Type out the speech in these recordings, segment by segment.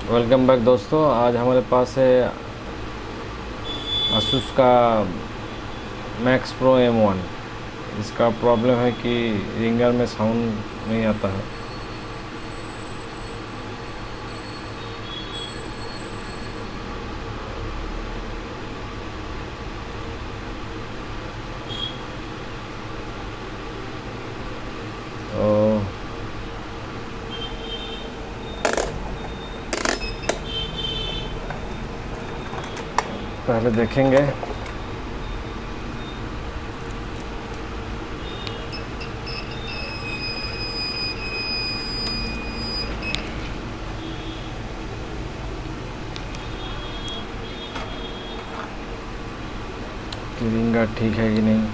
Welcome back दोस्तों। आज हमारे पास है asus का मैक्स प्रो M1। इसका प्रॉब्लम है कि रिंगर में साउंड नहीं आता है। तो पहले देखेंगे। कि रिंगर ठीक है कि नहीं।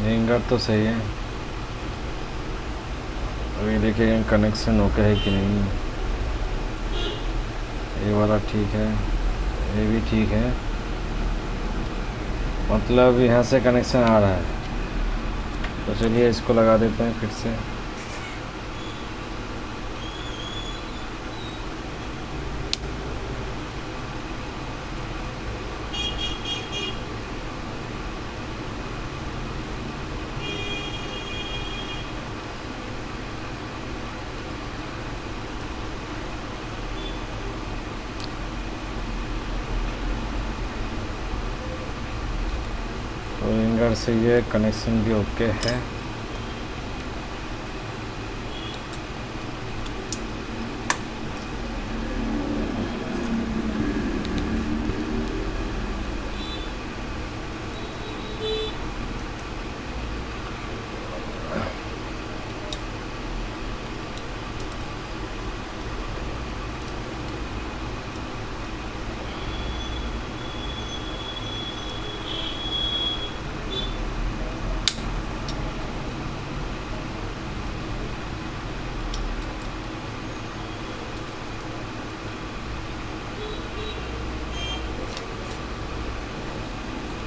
रिंगर तो सही है। अभी देखिए कनेक्शन ओके है कि नहीं। ये वाला ठीक है, ये भी ठीक है, मतलब यहाँ से कनेक्शन आ रहा है। तो चलिए इसको लगा देते हैं फिर से। तो रिंगर से ये कनेक्शन भी ओके है।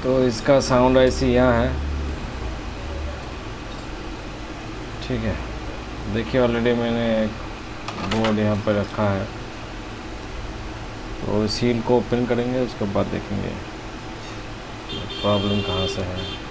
तो इसका साउंड ऐसी यहाँ है, ठीक है। देखिए ऑलरेडी मैंने एक बोर्ड यहाँ पर रखा है, तो सील को ओपन करेंगे, उसके बाद देखेंगे प्रॉब्लम कहाँ से है।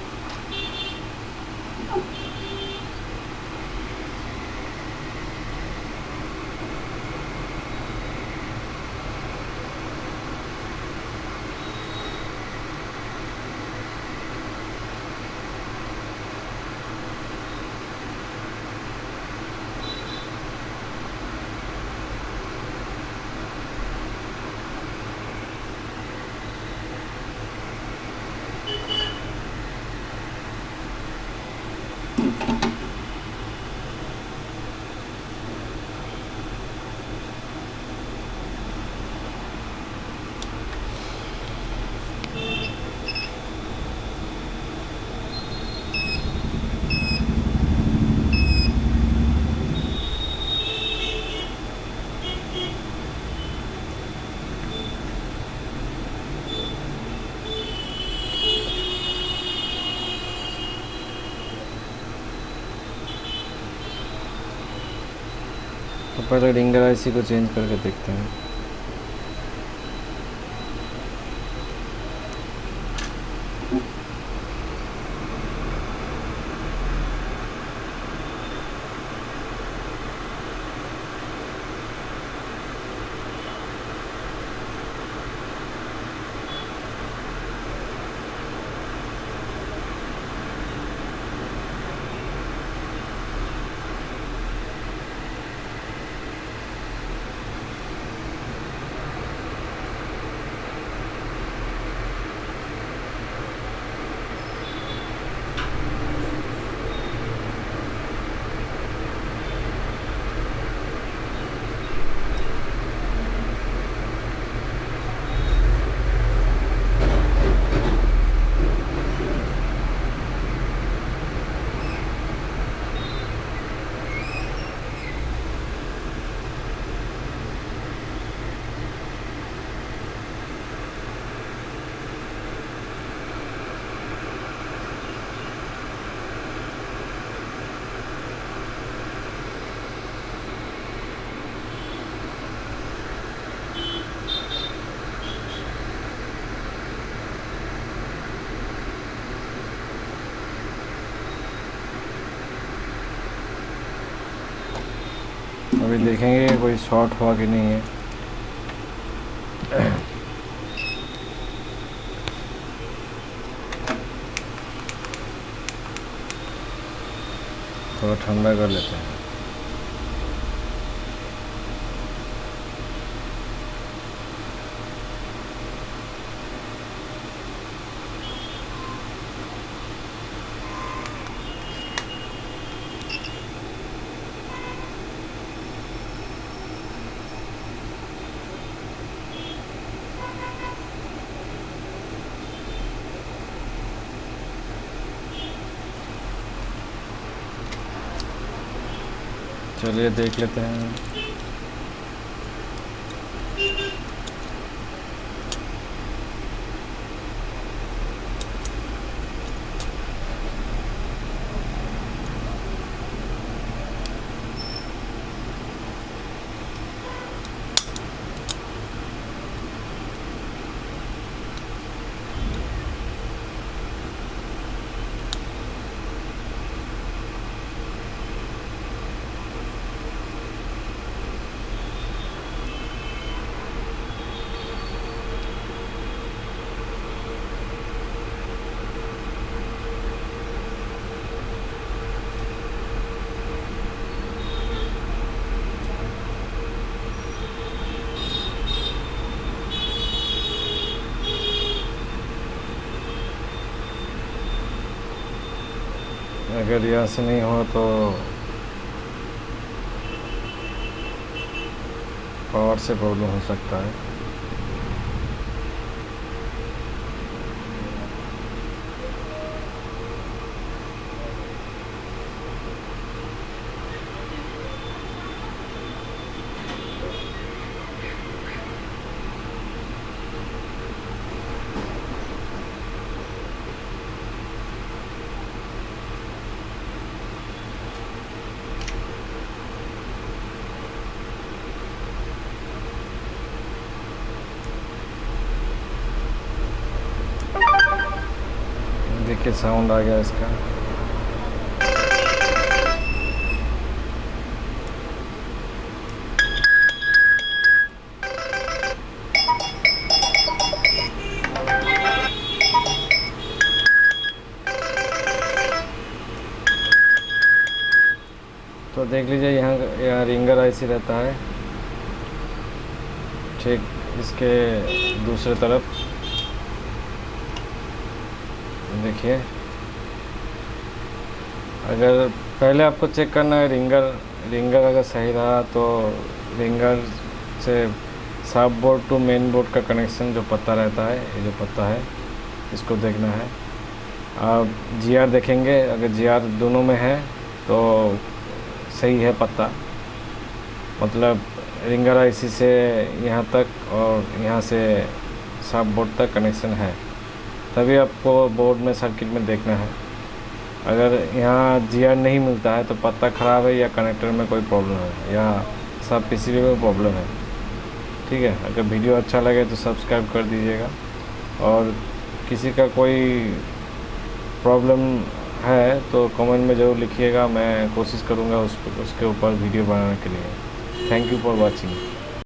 तो पहले रिंगर आईसी को चेंज करके देखते हैं। अभी देखेंगे कोई शॉर्ट हुआ कि नहीं है। थोड़ा ठंडा कर लेते हैं। चलिए देख लेते हैं। अगर यहाँ से नहीं हो तो पावर से प्रॉब्लम हो सकता है। देखिए साउंड आ गया इसका। तो देख लीजिए यहाँ रिंगर आईसी रहता है, ठीक इसके दूसरे तरफ देखिए। अगर पहले आपको चेक करना है रिंगर अगर सही रहा तो रिंगर से सब बोर्ड टू मेन बोर्ड का कनेक्शन जो पता रहता है, ये जो पता है इसको देखना है। आप जीआर देखेंगे, अगर जीआर दोनों में है तो सही है पता, मतलब रिंगर आईसी से यहाँ तक और यहाँ से सब बोर्ड तक कनेक्शन है, तभी आपको बोर्ड में सर्किट में देखना है। अगर यहाँ जीआर नहीं मिलता है तो पत्ता ख़राब है या कनेक्टर में कोई प्रॉब्लम है या सब पीसीबी में प्रॉब्लम है। ठीक है, अगर वीडियो अच्छा लगे तो सब्सक्राइब कर दीजिएगा, और किसी का कोई प्रॉब्लम है तो कमेंट में ज़रूर लिखिएगा, मैं कोशिश करूँगा उसके ऊपर वीडियो बनाने के लिए। Thank you for watching.